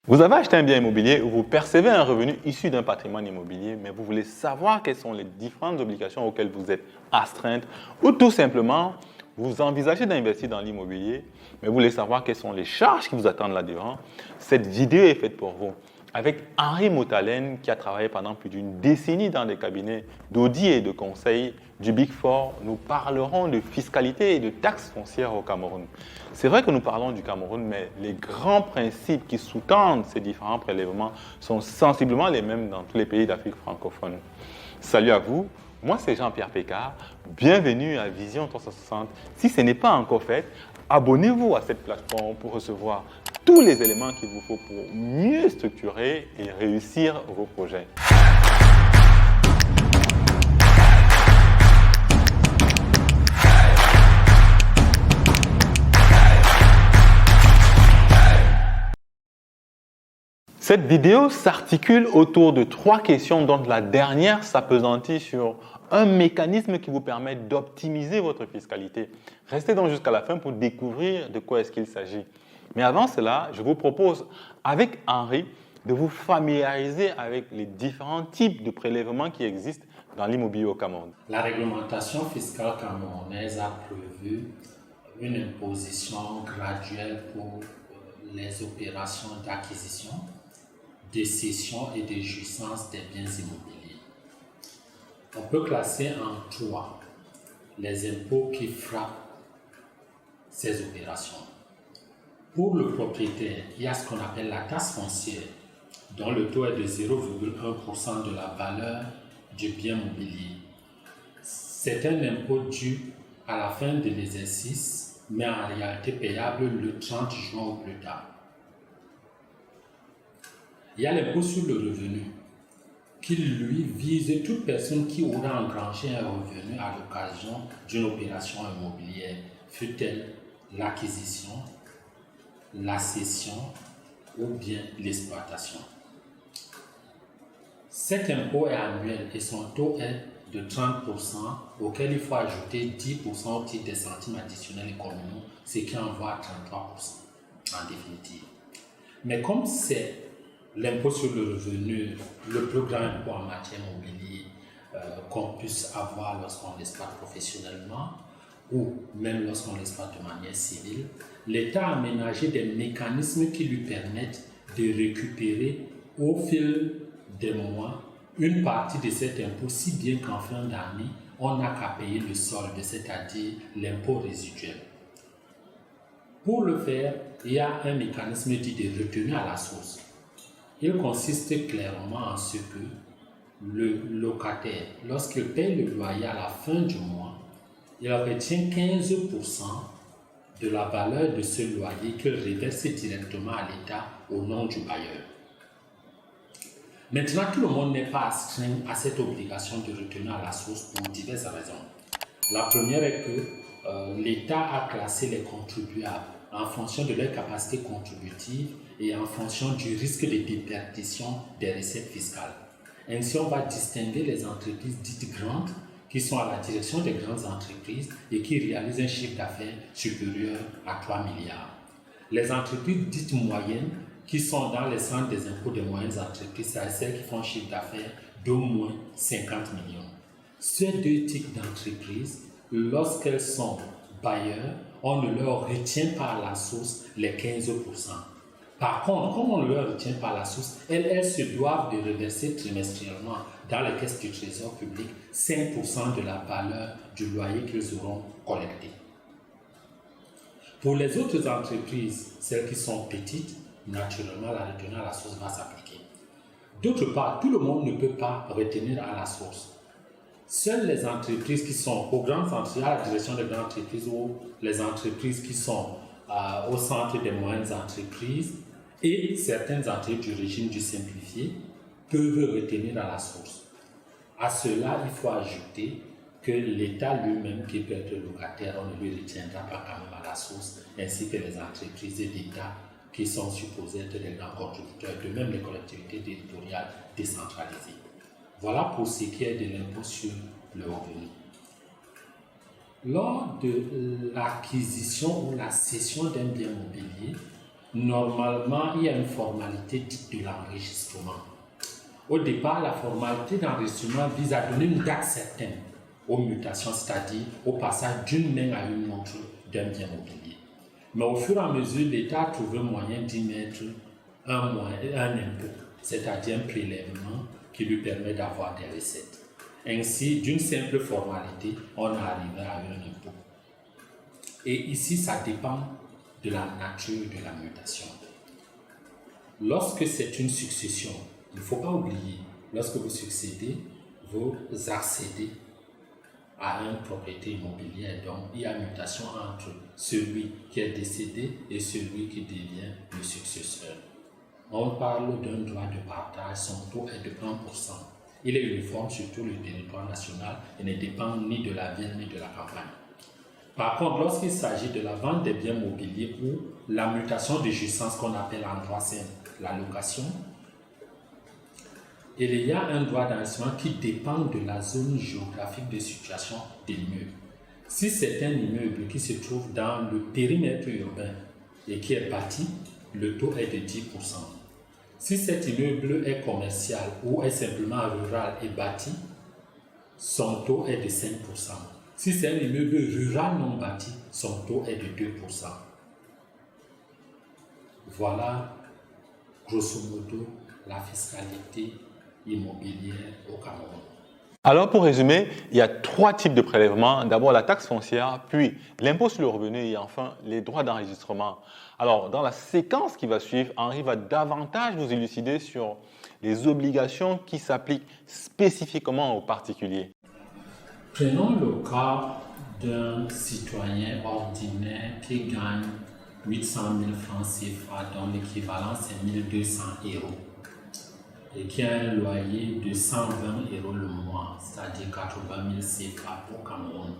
Vous avez acheté un bien immobilier ou vous percevez un revenu issu d'un patrimoine immobilier, mais vous voulez savoir quelles sont les différentes obligations auxquelles vous êtes astreinte ou tout simplement, vous envisagez d'investir dans l'immobilier, mais vous voulez savoir quelles sont les charges qui vous attendent là-dedans. Cette vidéo est faite pour vous. Avec Henri Motalen, qui a travaillé pendant plus d'une décennie dans des cabinets d'audit et de conseil du Big Four, nous parlerons de fiscalité et de taxes foncières au Cameroun. C'est vrai que nous parlons du Cameroun, mais les grands principes qui sous-tendent ces différents prélèvements sont sensiblement les mêmes dans tous les pays d'Afrique francophone. Salut à vous, moi c'est Jean-Pierre Pécard, bienvenue à Vision 360. Si ce n'est pas encore fait, abonnez-vous à cette plateforme pour recevoir tous les éléments qu'il vous faut pour mieux structurer et réussir vos projets. Cette vidéo s'articule autour de 3 questions dont la dernière s'appesantit sur un mécanisme qui vous permet d'optimiser votre fiscalité. Restez donc jusqu'à la fin pour découvrir de quoi est-ce qu'il s'agit. Mais avant cela, je vous propose avec Henri de vous familiariser avec les différents types de prélèvements qui existent dans l'immobilier au Cameroun. La réglementation fiscale camerounaise a prévu une imposition graduelle pour les opérations d'acquisition, de cession et de jouissance des biens immobiliers. On peut classer en 3 les impôts qui frappent ces opérations. Pour le propriétaire, il y a ce qu'on appelle la taxe foncière, dont le taux est de 0,1% de la valeur du bien mobilier. C'est un impôt dû à la fin de l'exercice, mais en réalité payable le 30 juin au plus tard. Il y a l'impôt sur le revenu, qui lui vise toute personne qui aura engrangé un revenu à l'occasion d'une opération immobilière, fût-elle l'acquisition, la cession ou bien l'exploitation. Cet impôt est annuel et son taux est de 30%, auquel il faut ajouter 10% au titre des centimes additionnels et communaux, ce qui envoie à 33% en définitive. Mais comme c'est l'impôt sur le revenu, le plus grand impôt en matière immobilière qu'on puisse avoir lorsqu'on l'exploite professionnellement ou même lorsqu'on l'exploite de manière civile, l'État a aménagé des mécanismes qui lui permettent de récupérer au fil des mois une partie de cet impôt, si bien qu'en fin d'année, on n'a qu'à payer le solde, c'est-à-dire l'impôt résiduel. Pour le faire, il y a un mécanisme dit de retenue à la source. Il consiste clairement en ce que le locataire, lorsqu'il paye le loyer à la fin du mois, il retient 15% de la valeur de ce loyer qu'il reverse directement à l'État au nom du bailleur. Maintenant, tout le monde n'est pas astreint à cette obligation de retenue à la source pour diverses raisons. La première est que l'État a classé les contribuables en fonction de leur capacité contributive et en fonction du risque de déperdition des recettes fiscales. Ainsi, on va distinguer les entreprises dites grandes qui sont à la direction des grandes entreprises et qui réalisent un chiffre d'affaires supérieur à 3 milliards. Les entreprises dites moyennes qui sont dans les centres des impôts des moyennes entreprises, c'est celles qui font un chiffre d'affaires d'au moins 50 millions. Ces deux types d'entreprises, lorsqu'elles sont bailleurs, on ne leur retient pas à la source les 15%. Par contre, comme on ne leur retient pas à la source, elles se doivent de reverser trimestriellement dans les caisses du Trésor public 5% de la valeur du loyer qu'ils auront collecté. Pour les autres entreprises, celles qui sont petites, naturellement la retenue à la source va s'appliquer. D'autre part, tout le monde ne peut pas retenir à la source. Seules les entreprises qui sont aux grandes entreprises, à la direction des grandes entreprises ou les entreprises qui sont au centre des moyennes entreprises et certaines entreprises du régime du simplifié peuvent retenir à la source. À cela, il faut ajouter que l'État lui-même qui peut être locataire, on ne lui retiendra pas quand même à la source, ainsi que les entreprises d'État qui sont supposées être des grands contributeurs, de même les collectivités territoriales décentralisées. Voilà pour ce qui est de l'impôt sur le revenu. Lors de l'acquisition ou la cession d'un bien immobilier, normalement, il y a une formalité dite de l'enregistrement. Au départ, la formalité d'enregistrement vise à donner une date certaine aux mutations, c'est-à-dire au passage d'une main à une autre d'un bien mobilier. Mais au fur et à mesure, l'État a trouvé moyen d'y mettre un impôt, c'est-à-dire un prélèvement qui lui permet d'avoir des recettes. Ainsi, d'une simple formalité, on est arrivé à un impôt. Et ici, ça dépend de la nature de la mutation. Lorsque c'est une succession, il ne faut pas oublier, lorsque vous succédez, vous accédez à une propriété immobilière. Donc, il y a mutation entre celui qui est décédé et celui qui devient le successeur. On parle d'un droit de partage, son taux est de 1%. Il est uniforme sur tout le territoire national et ne dépend ni de la ville ni de la campagne. Par contre, lorsqu'il s'agit de la vente des biens mobiliers ou la mutation de jouissance qu'on appelle en droit simple la location, il y a un droit d'enregistrement qui dépend de la zone géographique de situation de l'immeuble. Si c'est un immeuble qui se trouve dans le périmètre urbain et qui est bâti, le taux est de 10%. Si cet immeuble est commercial ou est simplement rural et bâti, son taux est de 5%. Si c'est un immeuble rural non bâti, son taux est de 2%. Voilà, grosso modo, la fiscalité immobilière au Cameroun. Alors pour résumer, il y a 3 types de prélèvements. D'abord la taxe foncière, puis l'impôt sur le revenu et enfin les droits d'enregistrement. Alors dans la séquence qui va suivre, Henri va davantage nous élucider sur les obligations qui s'appliquent spécifiquement aux particuliers. Prenons le cas d'un citoyen ordinaire qui gagne 800 000 francs CFA, dont l'équivalent c'est 1200 €, et qui a un loyer de 120 € le mois, c'est-à-dire 80 000 CFA au Cameroun.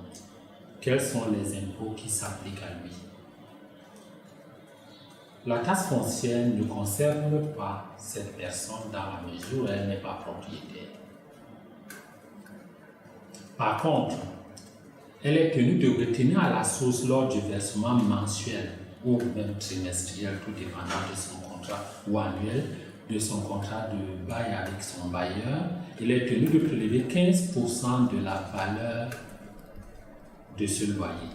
Quels sont les impôts qui s'appliquent à lui? La taxe foncière ne concerne pas cette personne dans la mesure où elle n'est pas propriétaire. Par contre, elle est tenue de retenir à la source lors du versement mensuel ou même trimestriel, tout dépendant de son contrat, ou annuel, de son contrat de bail avec son bailleur. Il est tenu de prélever 15% de la valeur de ce loyer.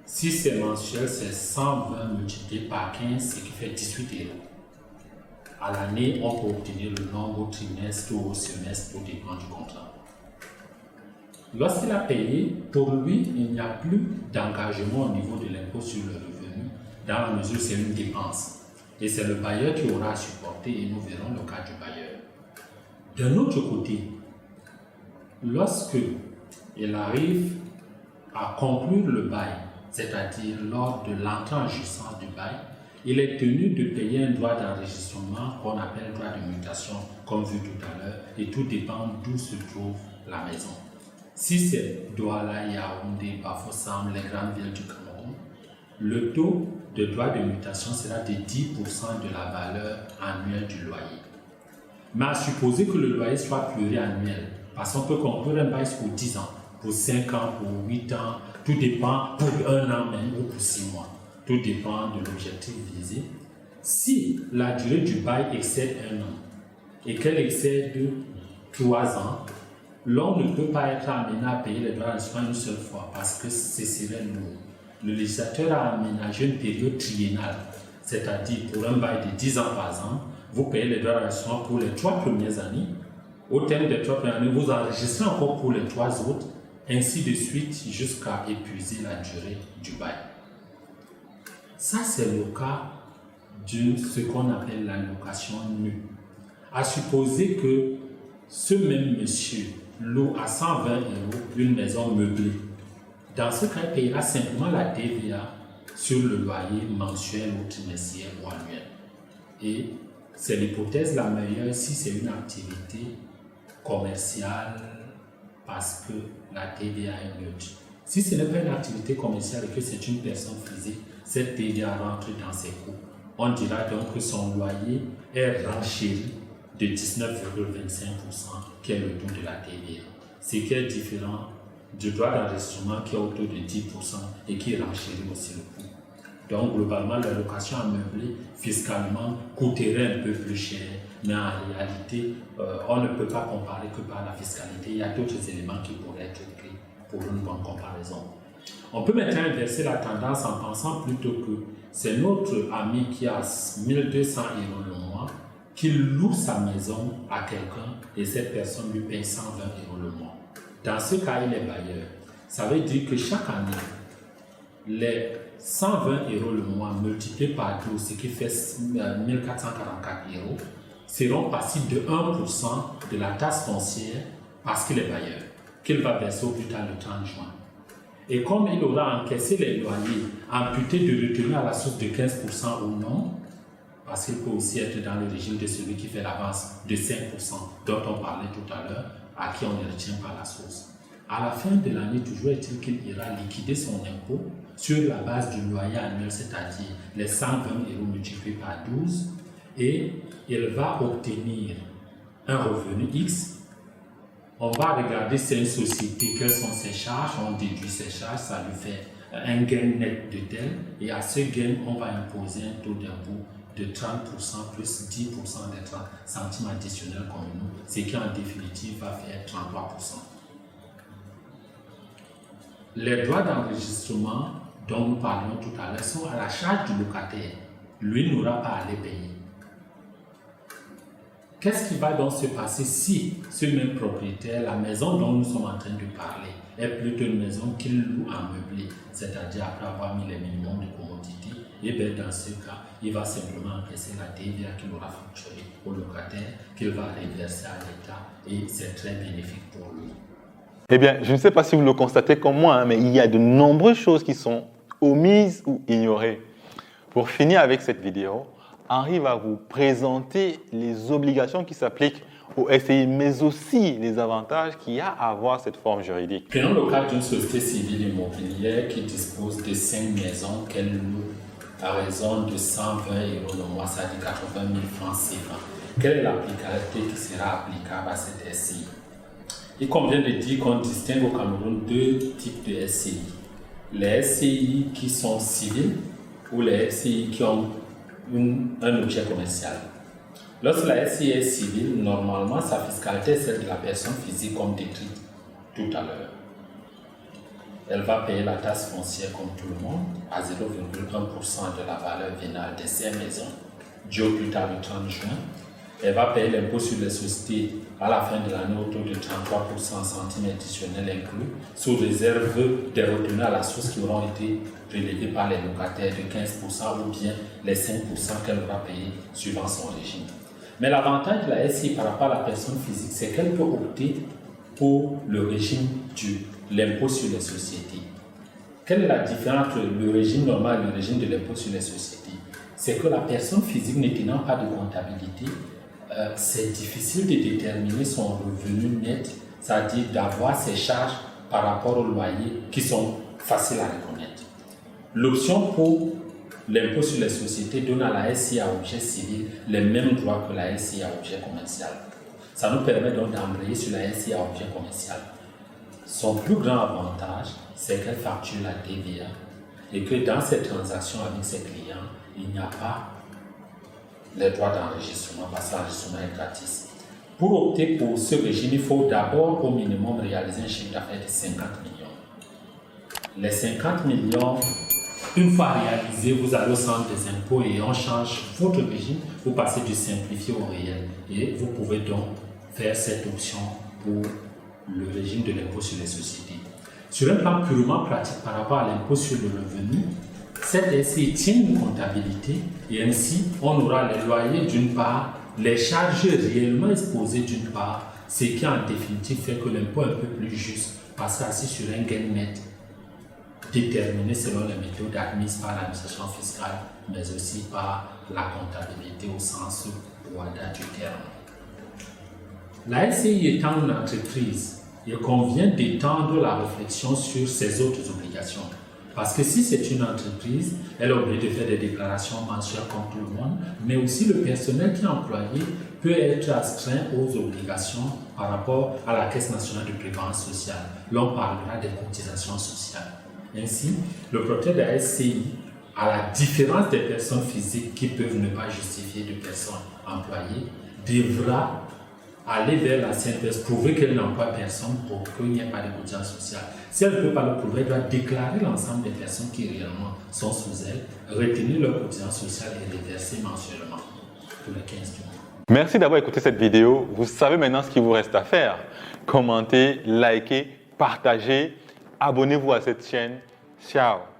Si c'est mensuel, c'est 120 multiplié par 15, ce qui fait 18 €. À l'année, on peut obtenir le nombre au trimestre ou au semestre, tout dépend du contrat. Lorsqu'il a payé, pour lui, il n'y a plus d'engagement au niveau de l'impôt sur le revenu, dans la mesure où c'est une dépense. Et c'est le bailleur qui aura à supporter, et nous verrons le cas du bailleur. D'un autre côté, lorsque il arrive à conclure le bail, c'est-à-dire lors de l'entrée en jouissance du bail, il est tenu de payer un droit d'enregistrement qu'on appelle droit de mutation, comme vu tout à l'heure, et tout dépend d'où se trouve la maison. Si c'est Douala, Yaoundé, Bafoussam, les grandes villes du Cameroun, le taux de droit de mutation sera de 10% de la valeur annuelle du loyer. Mais à supposer que le loyer soit pluriannuel, parce qu'on peut conclure un bail pour 10 ans, pour 5 ans, pour 8 ans, tout dépend, pour 1 an même ou pour 6 mois. Tout dépend de l'objectif visé. Si la durée du bail excède 1 an et qu'elle excède 3 ans, l'on ne peut pas être amené à payer les droits d'enregistrement une seule fois parce que ce serait lourd. Le législateur a aménagé une période triennale, c'est-à-dire pour un bail de 10 ans par exemple, vous payez les droits d'enregistrement pour les 3 premières années. Au terme des 3 premières années, vous enregistrez encore pour les 3 autres, ainsi de suite jusqu'à épuiser la durée du bail. Ça, c'est le cas de ce qu'on appelle la location nue. À supposer que ce même monsieur loue à 120 € une maison meublée. Dans ce cas, il payera simplement la TVA sur le loyer mensuel ou trimestriel ou annuel. Et c'est l'hypothèse la meilleure si c'est une activité commerciale parce que la TVA est neutre. Si ce n'est pas une activité commerciale et que c'est une personne physique, cette TVA rentre dans ses coûts. On dira donc que son loyer est renchéri de 19,25%, qui est le taux de la TVA. Ce qui est différent du droit d'enregistrement qui est autour de 10% et qui renchérit aussi le coût. Donc, globalement, la location à meubler fiscalement coûterait un peu plus cher, mais en réalité, on ne peut pas comparer que par la fiscalité. Il y a d'autres éléments qui pourraient être pris pour une bonne comparaison. On peut maintenant inverser la tendance en pensant plutôt que c'est notre ami qui a 1200 € le mois qui loue sa maison à quelqu'un et cette personne lui paye 120 € le mois. Dans ce cas, il est bailleur. Ça veut dire que chaque année, les 120 € le mois multipliés par 12, ce qui fait 1444 € seront passibles de 1% de la taxe foncière parce qu'il est bailleur, qu'il va verser au plus tard le 30 juin. Et comme il aura encaissé les loyers amputés de retenue à la source de 15% ou non, parce qu'il peut aussi être dans le régime de celui qui fait l'avance de 5% dont on parlait tout à l'heure, à qui on ne retient pas la source. À la fin de l'année, toujours est-il qu'il ira liquider son impôt sur la base du loyer annuel, c'est-à-dire les 120 € multipliés par 12, et il va obtenir un revenu X. On va regarder si c'est une société, quelles sont ses charges, on déduit ses charges, ça lui fait un gain net de tel, et à ce gain, on va imposer un taux d'impôt de 30% plus 10% des 30 centimes additionnels communaux, ce qui en définitive va faire 33%. Les droits d'enregistrement dont nous parlions tout à l'heure sont à la charge du locataire. Lui n'aura pas à les payer. Qu'est-ce qui va donc se passer si ce même propriétaire, la maison dont nous sommes en train de parler, est plutôt une maison qu'il loue en meublé, c'est-à-dire après avoir mis les minimums de commodité? Et bien dans ce cas, il va simplement encaisser la TVA qu'il aura facturée au locataire, qu'il va reverser à l'État, et c'est très bénéfique pour lui. Eh bien, je ne sais pas si vous le constatez comme moi, mais il y a de nombreuses choses qui sont omises ou ignorées. Pour finir avec cette vidéo, Henri va vous présenter les obligations qui s'appliquent au SCI, mais aussi les avantages qu'il y a à avoir cette forme juridique. Prenons le cas d'une société civile immobilière qui dispose de 5 maisons qu'elle loue à raison de 120 € le mois, c'est-à-dire 80 000 francs CFA. Quelle est l'applicabilité qui sera applicable à cette SCI? Il convient de dire qu'on distingue au Cameroun deux types de SCI. Les SCI qui sont civiles ou les SCI qui ont un objet commercial. Lorsque la SCI est civile, normalement sa fiscalité est celle de la personne physique comme décrit tout à l'heure. Elle va payer la taxe foncière comme tout le monde à 0,1% de la valeur vénale de ses maisons, due au plus tard le 30 juin. Elle va payer l'impôt sur les sociétés à la fin de l'année au taux de 33% centimes additionnels inclus, sous réserve des retenues à la source qui auront été prélevées par les locataires de 15% ou bien les 5% qu'elle aura payés suivant son régime. Mais l'avantage de la SCI par rapport à la personne physique, c'est qu'elle peut opter pour le régime de l'impôt sur les sociétés. Quelle est la différence entre le régime normal et le régime de l'impôt sur les sociétés? C'est que la personne physique ne tenant pas de comptabilité, c'est difficile de déterminer son revenu net, c'est-à-dire d'avoir ses charges par rapport au loyer qui sont faciles à reconnaître. L'option pour l'impôt sur les sociétés donne à la SCI à objet civil les mêmes droits que la SCI à objet commercial. Ça nous permet donc d'embrayer sur la SCI à objet commercial. Son plus grand avantage, c'est qu'elle facture la TVA et que dans ses transactions avec ses clients, il n'y a pas les droits d'enregistrement parce que l'enregistrement est gratis. Pour opter pour ce régime, il faut d'abord au minimum réaliser un chiffre d'affaires de 50 millions. Les 50 millions, une fois réalisés, vous allez au centre des impôts et on change votre régime, vous passez du simplifié au réel et vous pouvez donc faire cette option pour le régime de l'impôt sur les sociétés. Sur un plan purement pratique par rapport à l'impôt sur le revenu, cette SCI tient une comptabilité et ainsi on aura les loyers d'une part, les charges réellement exposées d'une part, ce qui en définitive fait que l'impôt est un peu plus juste parce qu'assis sur un gain net déterminé selon les méthodes admises par l'administration fiscale, mais aussi par la comptabilité au sens WADA du terme. La SCI étant une entreprise, il convient d'étendre la réflexion sur ses autres obligations. Parce que si c'est une entreprise, elle est obligée de faire des déclarations mensuelles comme tout le monde, mais aussi le personnel qui est employé peut être astreint aux obligations par rapport à la Caisse nationale de prévoyance sociale. L'on parlera des cotisations sociales. Ainsi, le propriétaire de la SCI à la différence des personnes physiques qui peuvent ne pas justifier de personnes employées, devra aller vers la CNPS, prouver qu'elle n'emploie personne pour qu'il n'y ait pas de cotisation sociale. Si elle ne peut pas le prouver, elle doit déclarer l'ensemble des personnes qui réellement sont sous elle, retenir leur cotisation sociale et les verser mensuellement pour les 15 jours. Merci d'avoir écouté cette vidéo. Vous savez maintenant ce qu'il vous reste à faire. Commentez, likez, partagez, abonnez-vous à cette chaîne. Ciao!